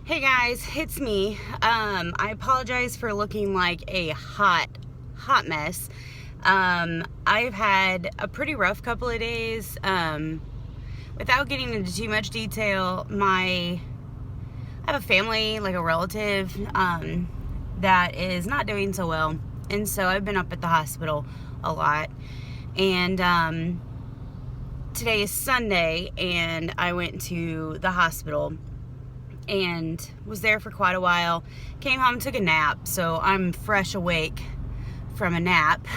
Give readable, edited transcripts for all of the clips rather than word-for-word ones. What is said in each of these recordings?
Hey guys, it's me. I apologize for looking like a hot mess. I've had a pretty rough couple of days. Without getting into too much detail, I have a family, like a relative, that is not doing so well. And so I've been up at the hospital a lot. And today is Sunday, and I went to the hospital and was there for quite a while. Came home, took a nap, so I'm fresh awake from a nap.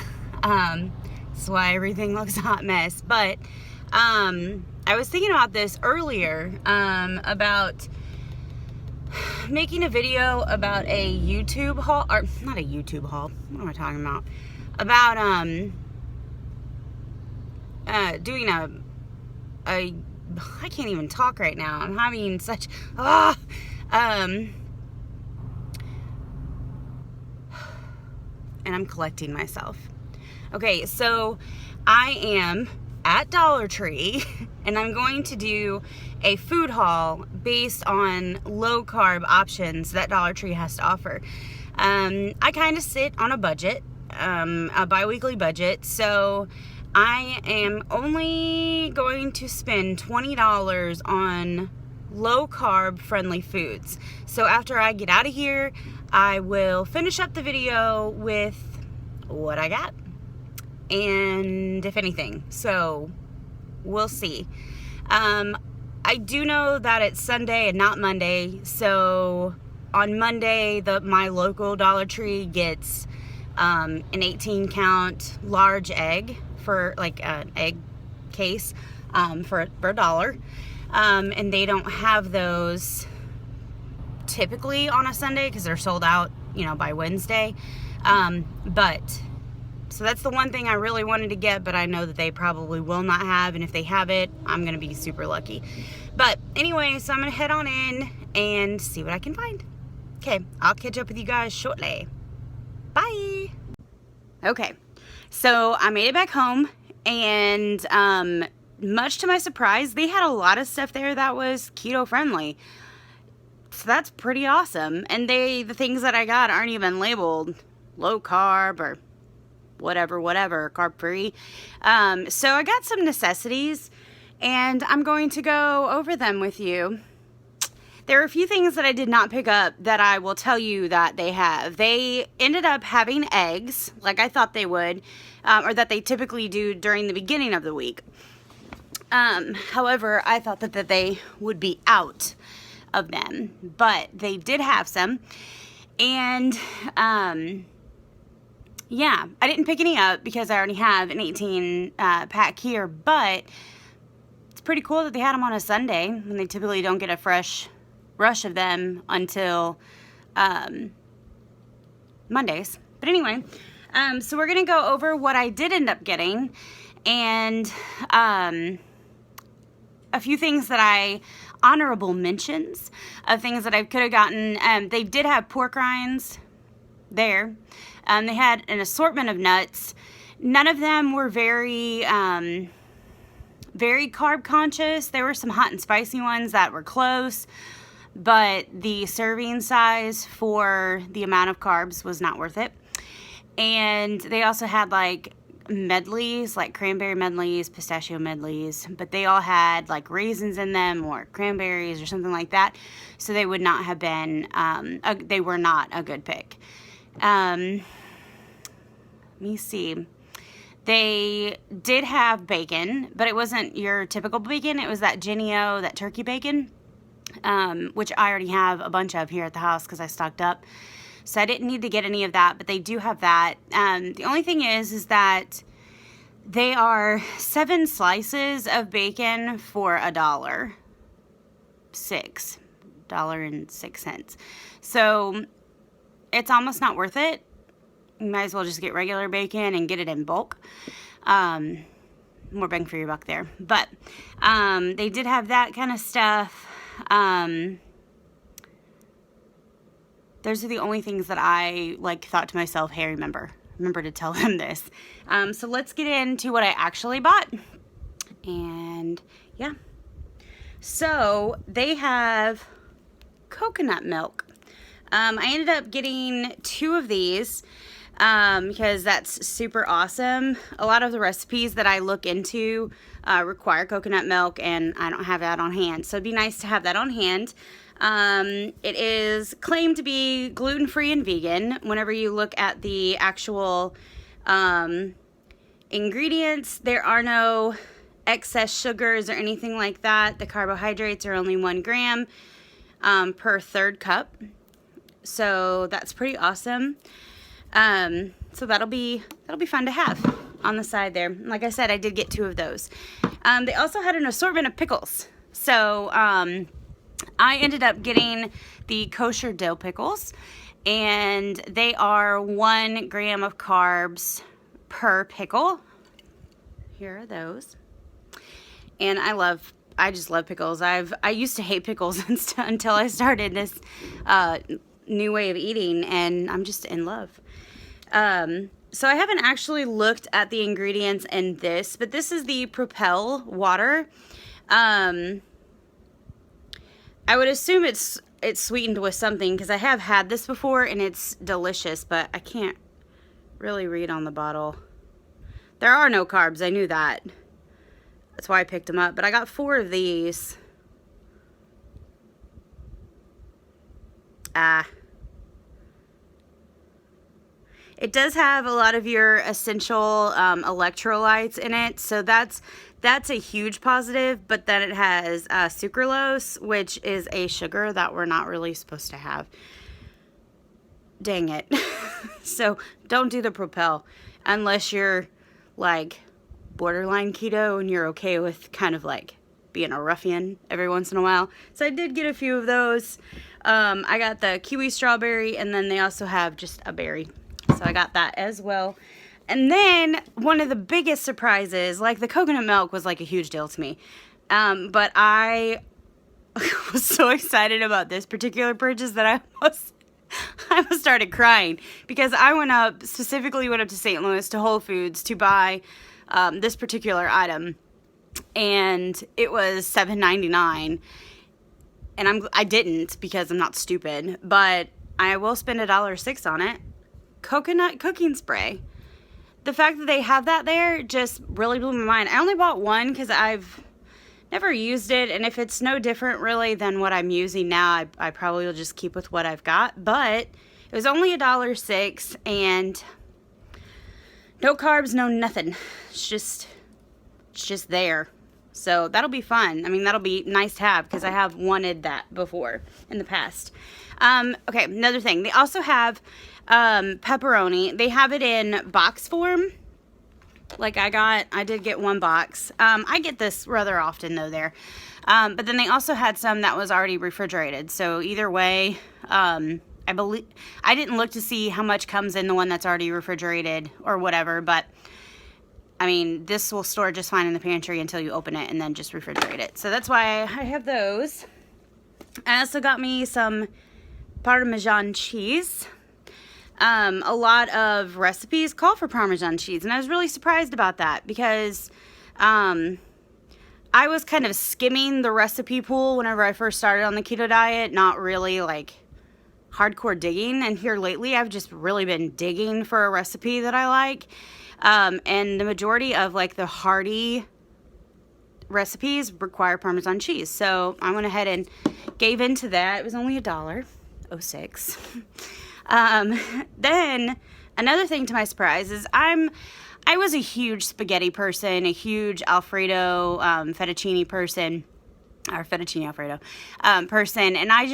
That's why everything looks a hot mess. But I was thinking about this earlier, about making a video about a YouTube haul, or not a YouTube haul, what am I talking about? About doing a I can't even talk right now. I'm having such and I'm collecting myself. Okay, so I am at Dollar Tree and I'm going to do a food haul based on low carb options that Dollar Tree has to offer. I kind of sit on a budget, a bi-weekly budget, so I am only going to spend $20 on low carb friendly foods. So after I get out of here, I will finish up the video with what I got and if anything. So we'll see. I do know that it's Sunday and not Monday. So on Monday, my local Dollar Tree gets an 18 count large egg for like an egg case for $1. And they don't have those typically on a Sunday because they're sold out, by Wednesday. But so that's the one thing I really wanted to get, but I know that they probably will not have, and if they have it, I'm gonna be super lucky. But anyway, so I'm gonna head on in and see what I can find. Okay, I'll catch up with you guys shortly. Bye. Okay, so I made it back home, and much to my surprise, they had a lot of stuff there that was keto friendly. So that's pretty awesome. And the things that I got aren't even labeled low carb or whatever, carb free. So I got some necessities, and I'm going to go over them with you. There are a few things that I did not pick up that I will tell you that they have. They ended up having eggs, like I thought they would, or that they typically do during the beginning of the week. However, I thought that they would be out of them, but they did have some. And, yeah, I didn't pick any up because I already have an 18 pack here, but it's pretty cool that they had them on a Sunday when they typically don't get a fresh rush of them until Mondays. But anyway, so we're gonna go over what I did end up getting, and a few things that honorable mentions of things that I could have gotten. They did have pork rinds there. They had an assortment of nuts. None of them were very carb conscious. There were some hot and spicy ones that were close, but the serving size for the amount of carbs was not worth it. And they also had like medleys, like cranberry medleys, pistachio medleys, but they all had like raisins in them or cranberries or something like that. So they would not have been, they were not a good pick. Let me see. They did have bacon, but it wasn't your typical bacon. It was that Jennie-O, that turkey bacon, which I already have a bunch of here at the house because I stocked up. So I didn't need to get any of that, but they do have that. The only thing is that they are 7 slices of bacon for $1. $6.06. So it's almost not worth it. You might as well just get regular bacon and get it in bulk. More bang for your buck there. But they did have that kind of stuff. Those are the only things that I thought to myself, hey, remember to tell them this. So let's get into what I actually bought. And yeah. So they have coconut milk. I ended up getting 2 of these because that's super awesome. A lot of the recipes that I look into require coconut milk, and I don't have that on hand, so it'd be nice to have that on hand. It is claimed to be gluten-free and vegan. Whenever you look at the actual ingredients, there are no excess sugars or anything like that. The carbohydrates are only 1 gram per 1/3 cup. So that's pretty awesome. So that'll be fun to have on the side there. Like I said, I did get 2 of those. They also had an assortment of pickles. So I ended up getting the kosher dill pickles, and they are 1 gram of carbs per pickle. Here are those. And I just love pickles. I used to hate pickles until I started this new way of eating, and I'm just in love. So I haven't actually looked at the ingredients in this, but this is the Propel water. I would assume it's sweetened with something, because I have had this before and it's delicious, but I can't really read on the bottle. There are no carbs, I knew that. That's why I picked them up, but I got 4 of these. It does have a lot of your essential electrolytes in it, so that's a huge positive. But then it has sucralose, which is a sugar that we're not really supposed to have. Dang it. So don't do the Propel unless you're like borderline keto and you're okay with kind of like being a ruffian every once in a while. So I did get a few of those. I got the kiwi strawberry, and then they also have just a berry. So I got that as well. And then one of the biggest surprises, like the coconut milk was like a huge deal to me. But I was so excited about this particular purchase that I almost started crying, because I specifically went up to St. Louis to Whole Foods to buy this particular item. And it was $7.99. And I didn't, because I'm not stupid, but I will spend $1.06 on it. Coconut cooking spray. The fact that they have that there just really blew my mind. I only bought 1 because I've never used it, and if it's no different really than what I'm using now, I probably will just keep with what I've got. But it was only $1.06, and no carbs, no nothing. It's just there. So that'll be fun. I mean, that'll be nice to have, because I have wanted that before in the past. Okay, another thing. They also have pepperoni. They have it in box form. Like I did get 1 box. I get this rather often though there. But then they also had some that was already refrigerated. So either way, I didn't look to see how much comes in the one that's already refrigerated or whatever, but I mean, this will store just fine in the pantry until you open it and then just refrigerate it. So that's why I have those. I also got me some Parmesan cheese. A lot of recipes call for Parmesan cheese, and I was really surprised about that, because I was kind of skimming the recipe pool whenever I first started on the keto diet, not really like hardcore digging, and here lately I've just really been digging for a recipe that I like, and the majority of like the hearty recipes require Parmesan cheese, so I went ahead and gave into that. It was only $1.06. Then another thing to my surprise is I was a huge spaghetti person, a huge Alfredo, fettuccine person, or fettuccine Alfredo, person. And I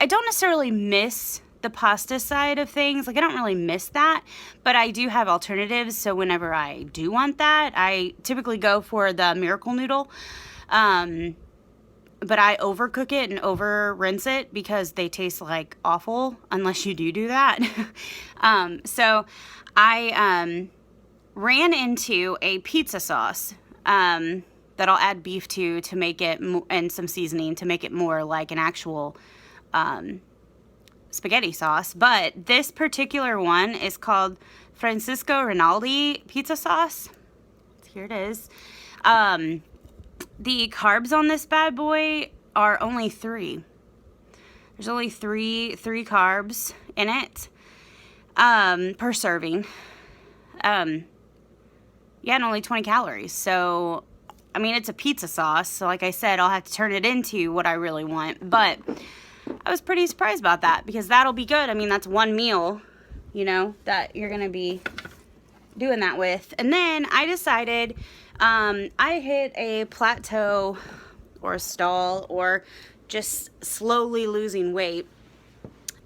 don't necessarily miss the pasta side of things. Like, I don't really miss that, but I do have alternatives. So whenever I do want that, I typically go for the Miracle Noodle. But I overcook it and over rinse it, because they taste like awful unless you do that. So I ran into a pizza sauce that I'll add beef to make it, and some seasoning to make it more like an actual spaghetti sauce. But this particular one is called Francisco Rinaldi pizza sauce. Here it is. The carbs on this bad boy are only 3. There's only three carbs in it per serving. Yeah, and only 20 calories. So, I mean, it's a pizza sauce. So, like I said, I'll have to turn it into what I really want. But I was pretty surprised about that because that'll be good. I mean, that's one meal, you know, that you're going to be doing that with. And then I decided I hit a plateau or a stall or just slowly losing weight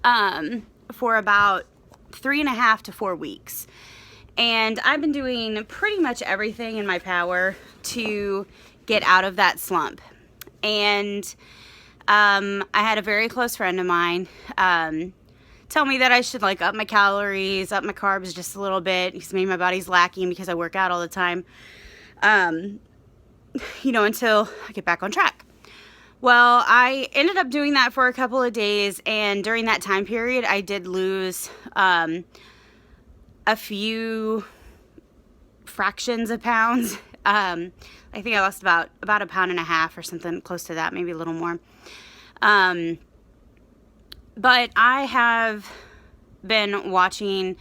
for about 3.5 to 4 weeks. And I've been doing pretty much everything in my power to get out of that slump. And I had a very close friend of mine tell me that I should like up my calories, up my carbs just a little bit because maybe my body's lacking because I work out all the time, you know, until I get back on track. Well, I ended up doing that for a couple of days, and during that time period, I did lose a few fractions of pounds. I think I lost about 1.5 pounds or something close to that, maybe a little more. But I have been watching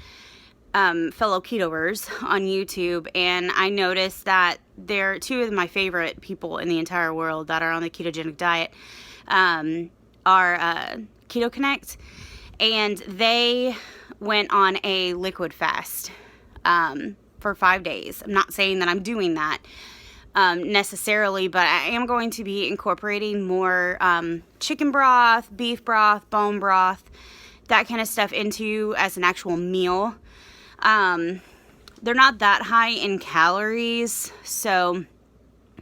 fellow Ketoers on YouTube, and I noticed that they're two of my favorite people in the entire world that are on the ketogenic diet are Keto Connect, and they went on a liquid fast for 5 days. I'm not saying that I'm doing that necessarily, but I am going to be incorporating more chicken broth, beef broth, bone broth, that kind of stuff into as an actual meal. They're not that high in calories, so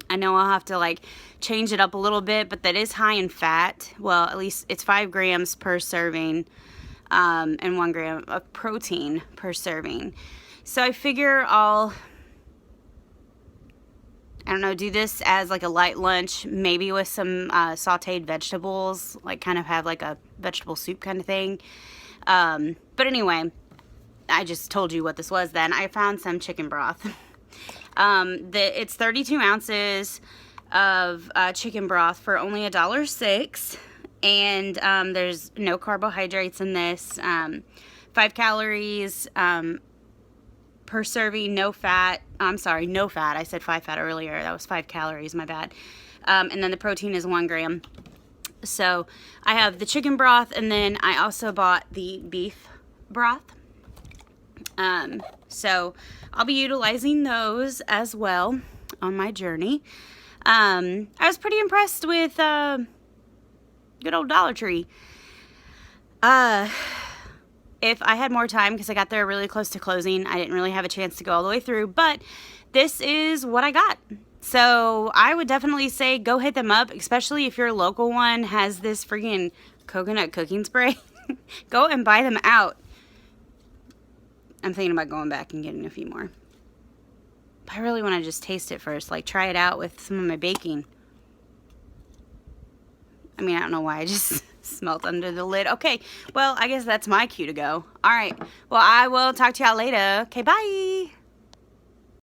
I know I'll have to like change it up a little bit, but that is high in fat. Well, at least it's 5 grams per serving, and 1 gram of protein per serving. So I figure I'll, I don't know, do this as like a light lunch, maybe with some sauteed vegetables, like kind of have like a vegetable soup kind of thing. But anyway, I just told you what this was then. I found some chicken broth. It's 32 ounces of chicken broth for only $1.06. And there's no carbohydrates in this. 5 calories per serving, no fat. I'm sorry, no fat. I said 5 fat earlier. That was 5 calories, my bad. And then the protein is 1 gram. So I have the chicken broth, and then I also bought the beef broth. So I'll be utilizing those as well on my journey. I was pretty impressed with good old Dollar Tree. If I had more time, because I got there really close to closing, I didn't really have a chance to go all the way through, but this is what I got. So I would definitely say go hit them up, especially if your local one has this freaking coconut cooking spray. Go and buy them out. I'm thinking about going back and getting a few more. But I really want to just taste it first, like try it out with some of my baking. I mean, I don't know why I just smelt under the lid. Okay, well, I guess that's my cue to go. All right, well, I will talk to y'all later. Okay, bye.